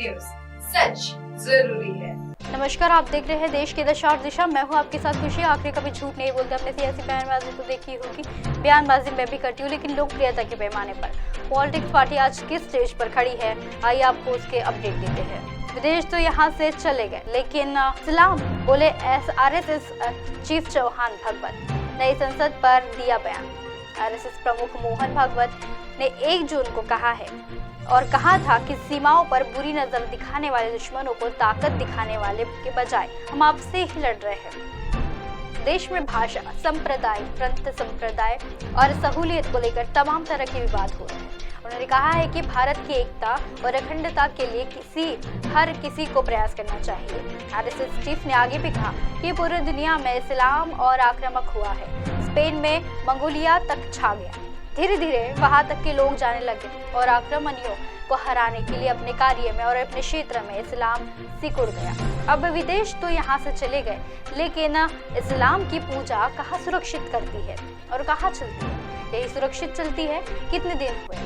News, सच जरूरी है। नमस्कार, आप देख रहे हैं देश की दशा और दिशा। मैं हूं आपके साथ खुशी। आखिर कभी झूठ नहीं बोलते। अपने सियासी बयानबाजी तो देखी होगी, बयानबाजी मैं भी करती हूँ, लेकिन लोकप्रियता के पैमाने पर पॉलिटिक्स पार्टी आज किस स्टेज पर खड़ी है, आइए आपको उसके अपडेट देते हैं। विदेश तो यहाँ से चले गए, लेकिन इस्लाम बोले RSS चीफ चौहान भगवत नई संसद पर दिया बयान। RSS प्रमुख मोहन भागवत ने 1 जून को कहा है और कहा था कि सीमाओं पर बुरी नजर दिखाने वाले दुश्मनों को ताकत दिखाने वाले के बजाय हम आपसे ही लड़ रहे हैं। देश में भाषा, संप्रदाय, प्रांत संप्रदाय और सहूलियत को लेकर तमाम तरह के विवाद हो रहे हैं। उन्होंने कहा है कि भारत की एकता और अखंडता के लिए हर किसी को प्रयास करना चाहिए। RSS चीफ ने आगे भी कहा कि पूरी दुनिया में इस्लाम और आक्रामक हुआ है। स्पेन में मंगोलिया तक छा गया। धीरे धीरे वहां तक के लोग जाने लगे और आक्रमणियों को हराने के लिए अपने कार्य में और अपने क्षेत्र में इस्लाम सिकुड़ गया। अब विदेश तो यहाँ से चले गए, लेकिन इस्लाम की पूजा कहाँ सुरक्षित करती है और कहाँ चलती है? यही सुरक्षित चलती है। कितने दिन हुए,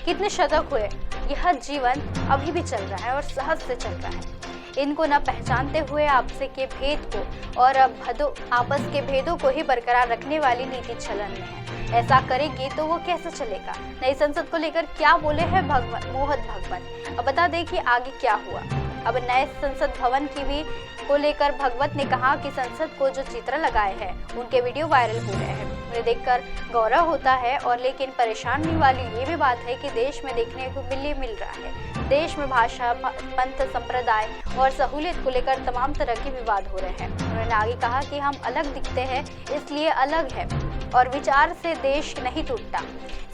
कितने शतक हुए, यह जीवन अभी भी चल रहा है और सहज से चल रहा है। इनको न पहचानते हुए आपसे के भेद को और आपस के भेदों को ही बरकरार रखने वाली नीति चलन में है। ऐसा करेगी तो वो कैसे चलेगा? नई संसद को लेकर क्या बोले हैं मोहन भागवत? अब बता दें कि आगे क्या हुआ। अब नए संसद भवन की भी को लेकर भागवत ने कहा कि संसद को जो चित्र लगाए हैं उनके वीडियो वायरल हो रहे हैं। उन्हें देखकर गौरव होता है, और लेकिन परेशानी वाली ये भी बात है कि देश में देखने को मिल रहा है। देश में भाषा, पंथ, संप्रदाय और सहूलियत को लेकर तमाम तरह के विवाद हो रहे हैं। उन्होंने आगे कहा कि हम अलग दिखते हैं, इसलिए अलग है, और विचार से देश नहीं टूटता।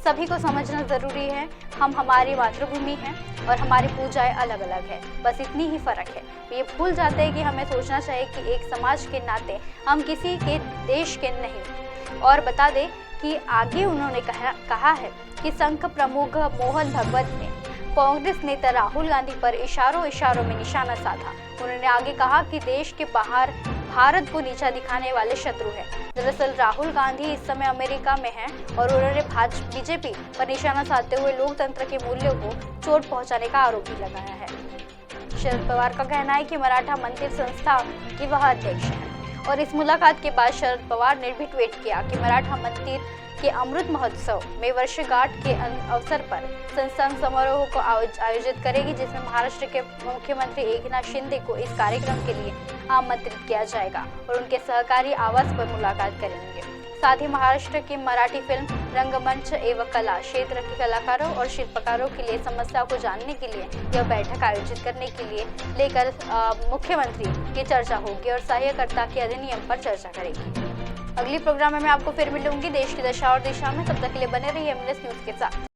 सभी को समझना जरूरी है। हम हमारी मातृभूमि हैं और हमारी पूजाएं अलग अलग है, बस इतनी ही फर्क है। ये भूल जाते हैं कि हमें सोचना चाहिए कि एक समाज के नाते हम किसी के देश के नहीं। और बता दें कि आगे उन्होंने कहा है कि संघ प्रमुख मोहन भागवत ने कांग्रेस नेता राहुल गांधी पर इशारों में निशाना साधा। उन्होंने आगे कहा कि देश के बाहर भारत को नीचा दिखाने वाले शत्रु हैं। दरअसल राहुल गांधी इस समय अमेरिका में हैं और उन्होंने BJP पर निशाना साधते हुए लोकतंत्र के मूल्यों को चोट पहुंचाने का आरोप भी लगाया है। शरद पवार का कहना है कि मराठा मंदिर संस्था की वह अध्यक्ष है, और इस मुलाकात के बाद शरद पवार ने भी ट्वीट किया कि मराठा मंदिर के अमृत महोत्सव में वर्षगांठ के अवसर पर संस्थान समारोह को आयोजित करेगी, जिसमें महाराष्ट्र के मुख्यमंत्री एकनाथ शिंदे को इस कार्यक्रम के लिए आमंत्रित किया जाएगा और उनके सहकारी आवास पर मुलाकात करेंगे। साथ ही महाराष्ट्र की मराठी फिल्म, रंगमंच एवं कला क्षेत्र के कलाकारों और शिल्पकारों के लिए समस्या को जानने के लिए यह बैठक आयोजित करने के लिए लेकर मुख्यमंत्री की चर्चा होगी और सहायकर्ता के अधिनियम पर चर्चा करेगी। अगली प्रोग्राम में मैं आपको फिर मिलूंगी देश की दशा और दिशा में। तब तक के लिए बने रहिए MLS न्यूज के साथ।